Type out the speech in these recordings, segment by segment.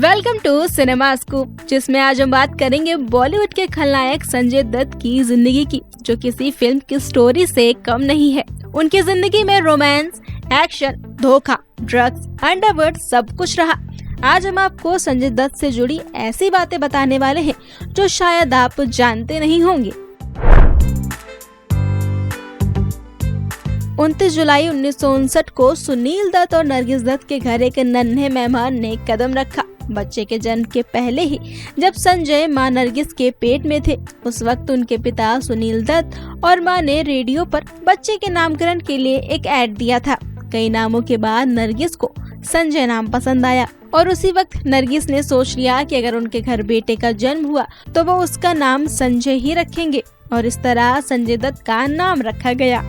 Welcome to cinema scoop, जिसमें आज हम बात करेंगे बॉलीवुड के खलनायक संजय दत्त की जिंदगी की, जो किसी फिल्म की स्टोरी से कम नहीं है। उनकी जिंदगी में रोमांस, एक्शन, धोखा, ड्रग्स, अंडरवर्ल्ड सब कुछ रहा। आज हम आपको संजय दत्त से जुड़ी ऐसी बातें बताने वाले हैं जो शायद आप जानते नहीं होंगे। 29 जुलाई 1959 को सुनील दत्त और नरगिस दत्त के घर एक नन्हे मेहमान ने कदम रखा। बच्चे के जन्म के पहले ही जब संजय मां नरगिस के पेट में थे, उस वक्त उनके पिता सुनील दत्त और मां ने रेडियो पर बच्चे के नामकरण के लिए एक ऐड दिया था। कई नामों के बाद नरगिस को संजय नाम पसंद आया और उसी वक्त नरगिस ने सोच लिया कि अगर उनके घर बेटे का जन्म हुआ तो वो उसका नाम संजय ही रखेंगे, और इस तरह संजय दत्त का नाम रखा गया।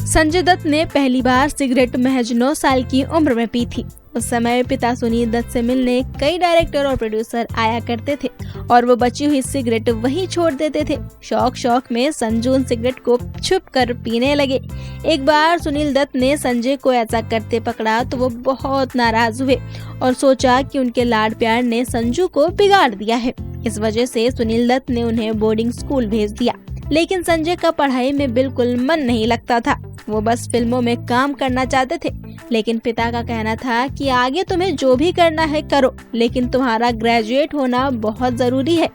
संजय दत्त ने पहली बार सिगरेट महज 9 साल की उम्र में पी थी। उस समय पिता सुनील दत्त से मिलने कई डायरेक्टर और प्रोड्यूसर आया करते थे और वो बची हुई सिगरेट वहीं छोड़ देते थे। शौक में संजू उन सिगरेट को छुप कर पीने लगे। एक बार सुनील दत्त ने संजय को ऐसा करते पकड़ा तो वो बहुत नाराज हुए और सोचा कि उनके लाड प्यार ने संजू को बिगाड़ दिया है। इस वजह से सुनील दत्त ने उन्हें बोर्डिंग स्कूल भेज दिया, लेकिन संजय का पढ़ाई में बिल्कुल मन नहीं लगता था। वो बस फिल्मों में काम करना चाहते थे, लेकिन पिता का कहना था कि आगे तुम्हें जो भी करना है करो, लेकिन तुम्हारा ग्रेजुएट होना बहुत जरूरी है।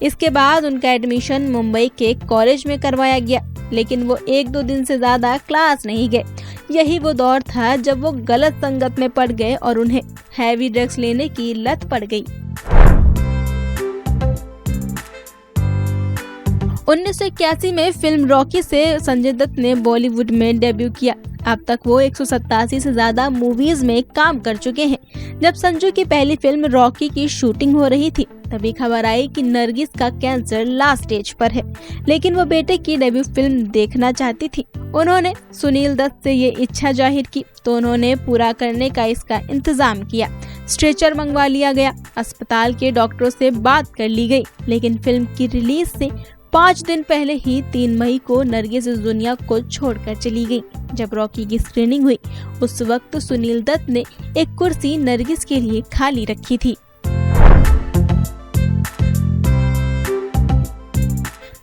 इसके बाद उनका एडमिशन मुंबई के कॉलेज में करवाया गया, लेकिन वो 1-2 दिन से ज्यादा क्लास नहीं गए। यही वो दौर था जब वो गलत संगत में पड़ गए और उन्हें हैवी ड्रग्स लेने की लत पड़ गई। 1981 में फिल्म रॉकी से संजय दत्त ने बॉलीवुड में डेब्यू किया। अब तक वो 187 से ज्यादा मूवीज में काम कर चुके हैं। जब संजू की पहली फिल्म रॉकी की शूटिंग हो रही थी, तभी खबर आई कि नरगिस का कैंसर लास्ट स्टेज पर है, लेकिन वो बेटे की डेब्यू फिल्म देखना चाहती थी। उन्होंने सुनील दत्त से ये इच्छा जाहिर की तो उन्होंने पूरा करने का इसका इंतजाम किया। स्ट्रेचर मंगवा लिया गया, अस्पताल के डॉक्टरों से बात कर ली गई, लेकिन फिल्म की रिलीज से 5 दिन पहले ही 3 मई को नरगिस इस दुनिया को छोड़कर चली गई। जब रॉकी की स्क्रीनिंग हुई, उस वक्त सुनील दत्त ने एक कुर्सी नरगिस के लिए खाली रखी थी।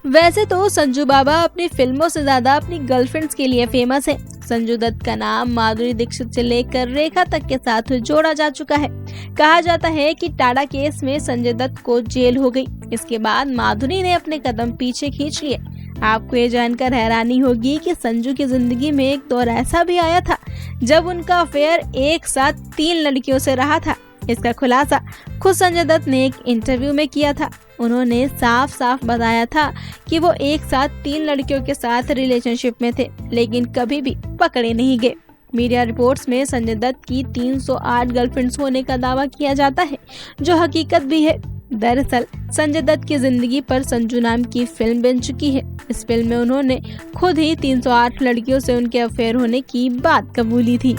वैसे तो संजू बाबा अपनी फिल्मों से ज्यादा अपनी गर्लफ्रेंड्स के लिए फेमस है। संजू दत्त का नाम माधुरी दीक्षित से लेकर रेखा तक के साथ जोड़ा जा चुका है। कहा जाता है कि टाडा केस में संजय दत्त को जेल हो गई। इसके बाद माधुरी ने अपने कदम पीछे खींच लिए। आपको ये जानकर हैरानी होगी कि संजू की जिंदगी में एक दौर ऐसा भी आया था जब उनका अफेयर एक साथ 3 लड़कियों से रहा था। इसका खुलासा खुद संजय दत्त ने एक इंटरव्यू में किया था। उन्होंने साफ बताया था कि वो एक साथ 3 लड़कियों के साथ रिलेशनशिप में थे, लेकिन कभी भी पकड़े नहीं गए। मीडिया रिपोर्ट्स में संजय दत्त की 308 गर्लफ्रेंड्स होने का दावा किया जाता है, जो हकीकत भी है। दरअसल संजय दत्त की जिंदगी पर संजू नाम की फिल्म बन चुकी है। इस फिल्म में उन्होंने खुद ही 308 लड़कियों से उनके अफेयर होने की बात कबूली थी।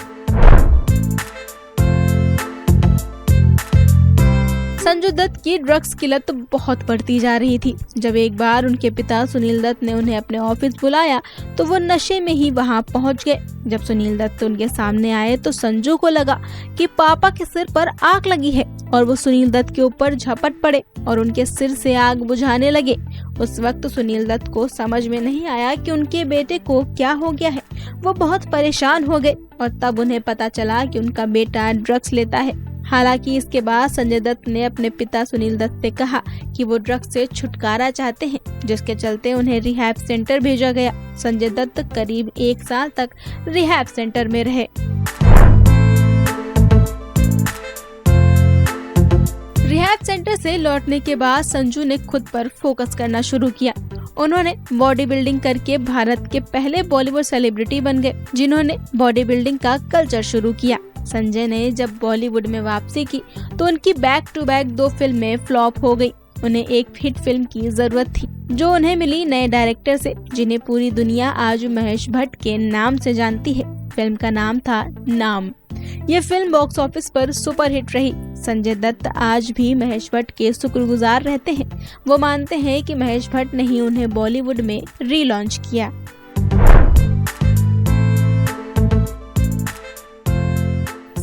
संजय दत्त की ड्रग्स की लत बहुत बढ़ती जा रही थी। जब एक बार उनके पिता सुनील दत्त ने उन्हें अपने ऑफिस बुलाया तो वो नशे में ही वहां पहुंच गए। जब सुनील दत्त उनके सामने आए तो संजू को लगा कि पापा के सिर पर आग लगी है और वो सुनील दत्त के ऊपर झपट पड़े और उनके सिर से आग बुझाने लगे। उस वक्त सुनील दत्त को समझ में नहीं आया कि उनके बेटे को क्या हो गया है। वो बहुत परेशान हो गए और तब उन्हें पता चला कि उनका बेटा ड्रग्स लेता है। हालांकि इसके बाद संजय दत्त ने अपने पिता सुनील दत्त से कहा कि वो ड्रग्स से छुटकारा चाहते हैं, जिसके चलते उन्हें रिहैब सेंटर भेजा गया। संजय दत्त करीब 1 साल तक रिहैब सेंटर में रहे। रिहैब सेंटर से लौटने के बाद संजू ने खुद पर फोकस करना शुरू किया। उन्होंने बॉडी बिल्डिंग करके भारत के पहले बॉलीवुड सेलिब्रिटी बन गए, जिन्होंने बॉडी बिल्डिंग का कल्चर शुरू किया। संजय ने जब बॉलीवुड में वापसी की तो उनकी बैक टू बैक 2 फिल्में फ्लॉप हो गई। उन्हें एक हिट फिल्म की जरूरत थी, जो उन्हें मिली नए डायरेक्टर से, जिन्हें पूरी दुनिया आज महेश भट्ट के नाम से जानती है। फिल्म का नाम था नाम। ये फिल्म बॉक्स ऑफिस पर सुपर हिट रही। संजय दत्त आज भी महेश भट्ट के शुक्रगुजार रहते हैं। वो मानते हैं कि महेश भट्ट ने ही उन्हें बॉलीवुड में रीलॉन्च किया।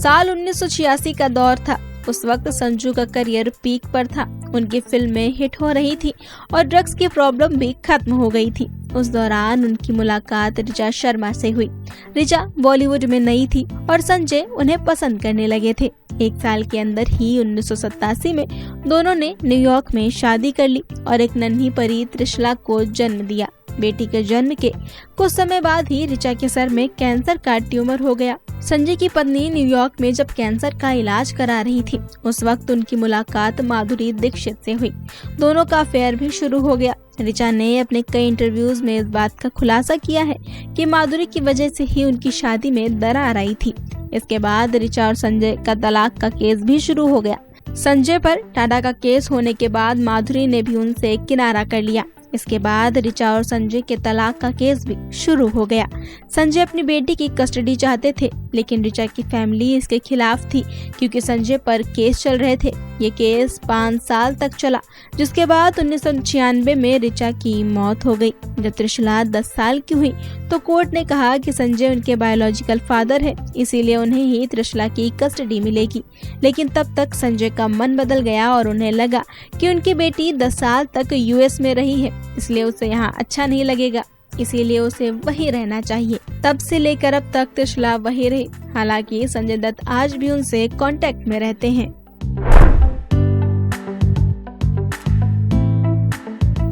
साल 1986 का दौर था। उस वक्त संजू का करियर पीक पर था। उनकी फिल्में हिट हो रही थी और ड्रग्स की प्रॉब्लम भी खत्म हो गई थी। उस दौरान उनकी मुलाकात ऋचा शर्मा से हुई। ऋचा बॉलीवुड में नई थी और संजय उन्हें पसंद करने लगे थे। एक साल के अंदर ही 1987 में दोनों ने न्यूयॉर्क में शादी कर ली और एक नन्ही परी त्रिशला को जन्म दिया। बेटी के जन्म के कुछ समय बाद ही ऋचा के सर में कैंसर का ट्यूमर हो गया। संजय की पत्नी न्यूयॉर्क में जब कैंसर का इलाज करा रही थी, उस वक्त उनकी मुलाकात माधुरी दीक्षित से हुई। दोनों का अफेयर भी शुरू हो गया। ऋचा ने अपने कई इंटरव्यूज में इस बात का खुलासा किया है कि माधुरी की वजह से ही उनकी शादी में दरार आई थी। इसके बाद ऋचा और संजय का तलाक का केस भी शुरू हो गया। संजय पर टाटा का केस होने के बाद माधुरी ने भी उनसे किनारा कर लिया। इसके बाद ऋचा और संजय के तलाक का केस भी शुरू हो गया। संजय अपनी बेटी की कस्टडी चाहते थे, लेकिन ऋचा की फैमिली इसके खिलाफ थी क्योंकि संजय पर केस चल रहे थे। ये केस 5 साल तक चला, जिसके बाद 1996 में ऋचा की मौत हो गई। जब त्रिशला 10 साल की हुई तो कोर्ट ने कहा कि संजय उनके बायोलॉजिकल फादर है, इसीलिए उन्हें ही त्रिशला की कस्टडी मिलेगी। लेकिन तब तक संजय का मन बदल गया और उन्हें लगा कि उनकी बेटी 10 साल तक यूएस में रही है, इसलिए उसे यहाँ अच्छा नहीं लगेगा, इसीलिए उसे वही रहना चाहिए। तब से लेकर अब तक त्रिशला वही रही। हालांकि संजय दत्त आज भी उनसे कांटेक्ट में रहते हैं।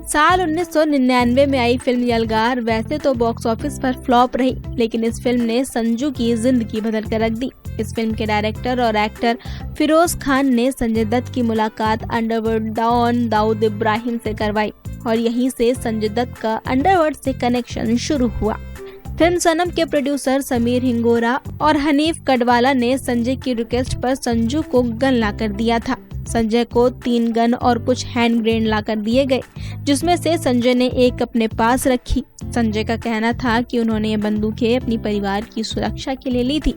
साल 1999 में आई फिल्म यलगार वैसे तो बॉक्स ऑफिस पर फ्लॉप रही, लेकिन इस फिल्म ने संजू की जिंदगी बदल कर रख दी। इस फिल्म के डायरेक्टर और एक्टर फिरोज खान ने संजय दत्त की मुलाकात अंडरवर्ल्ड डॉन दाऊद इब्राहिम से करवाई और यहीं से संजय दत्त का अंडरवर्ल्ड से कनेक्शन शुरू हुआ। फिल्म सनम के प्रोड्यूसर समीर हिंगोरा और हनीफ कड़वाला ने संजय की रिक्वेस्ट पर संजू को गन ला कर दिया था। संजय को 3 गन और कुछ हैंड ग्रेनेड ला कर दिए गए, जिसमें से संजय ने एक अपने पास रखी। संजय का कहना था कि उन्होंने ये बंदूकें अपनी परिवार की सुरक्षा के लिए ली थी।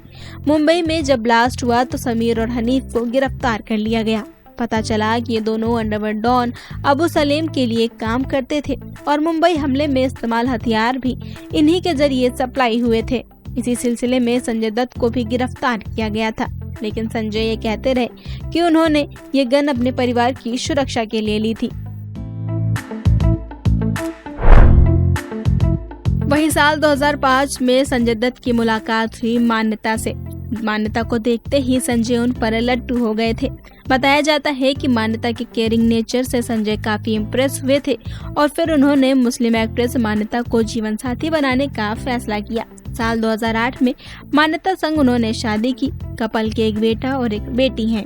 मुंबई में जब ब्लास्ट हुआ तो समीर और हनीफ को गिरफ्तार कर लिया गया। पता चला कि ये दोनों अंडरवर्ल्ड डॉन अबू सलेम के लिए काम करते थे और मुंबई हमले में इस्तेमाल हथियार भी इन्हीं के जरिए सप्लाई हुए थे। इसी सिलसिले में संजय दत्त को भी गिरफ्तार किया गया था, लेकिन संजय ये कहते रहे कि उन्होंने ये गन अपने परिवार की सुरक्षा के लिए ली थी। वही साल 2005 में संजय दत्त की मुलाकात हुई मान्यता से। मान्यता को देखते ही संजय उन पर लट्टू हो गए थे। बताया जाता है कि मान्यता के केयरिंग नेचर से संजय काफी इम्प्रेस हुए थे और फिर उन्होंने मुस्लिम एक्ट्रेस मान्यता को जीवन साथी बनाने का फैसला किया। साल 2008 में मान्यता संग उन्होंने शादी की। कपल के एक बेटा और एक बेटी हैं।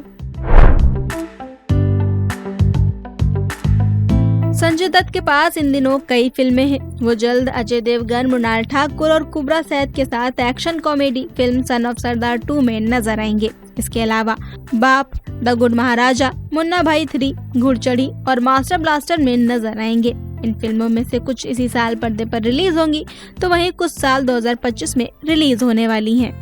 संजय दत्त के पास इन दिनों कई फिल्में हैं। वो जल्द अजय देवगन, मृणाल ठाकुर और कुबरा सैद के साथ action comedy film son of Sardaar 2 में नजर आएंगे। इसके अलावा बाप, द गुड महाराजा, मुन्ना भाई 3, घुड़चढ़ी और मास्टर ब्लास्टर में नजर आएंगे। इन फिल्मों में से कुछ इसी साल पर्दे पर रिलीज होंगी, तो वहीं कुछ साल 2025 में रिलीज होने वाली हैं।